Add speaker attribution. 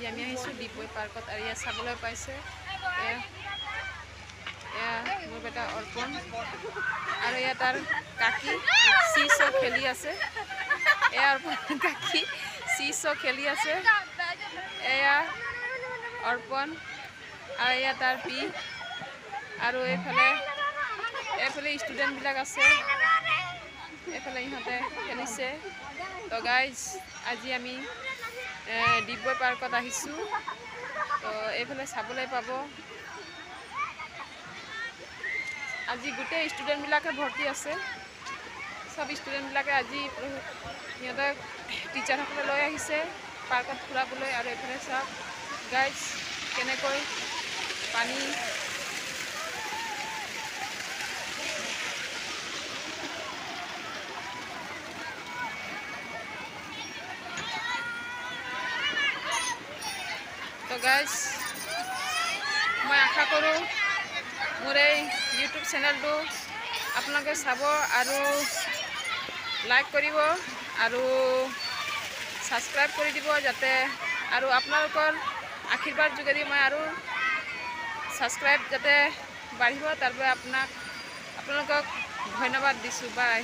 Speaker 1: আজি আমি আহিছোঁ ডিগবৈ পাৰ্কত আৰু ইয়াত চাবলৈ পাইছে এয়া মোৰ বেটা অৰ্পণ আৰু এয়া তাৰ কাকি চিছ খেলি আছে। এয়া অৰ্পণ কাকি চিছ খেলি আছে। এয়া অৰ্পণ আৰু এয়া তাৰ পি আৰু এইফালে ষ্টুডেণ্টবিলাক আছে। এইফালে ইহঁতে খেলিছে। তো গাইজ আজি আমি ডিগবৈ পাৰ্কত আহিছোঁ। তো এইফালে চাবলৈ পাব আজি গোটেই ষ্টুডেণ্টবিলাকে ভৰ্তি আছে। চব ষ্টুডেণ্টবিলাকে আজি সিহঁতক টিচাৰসকলে লৈ আহিছে পাৰ্কত ফুৰাবলৈ। আৰু এইফালে চাওক গাইজ কেনেকৈ পানী তো গাইজ মই আশা কৰোঁ মোৰ এই ইউটিউব চেনেলটো আপোনালোকে চাব আৰু লাইক কৰিব আৰু ছাবস্ক্ৰাইব কৰি দিব যাতে আৰু আপোনালোকৰ আশীৰ্বাদ যোগেদি মই আৰু ছাবস্ক্ৰাইব যাতে বাঢ়িব তাৰ বাবে আপোনালোকক ধন্যবাদ দিছোঁ। বাই।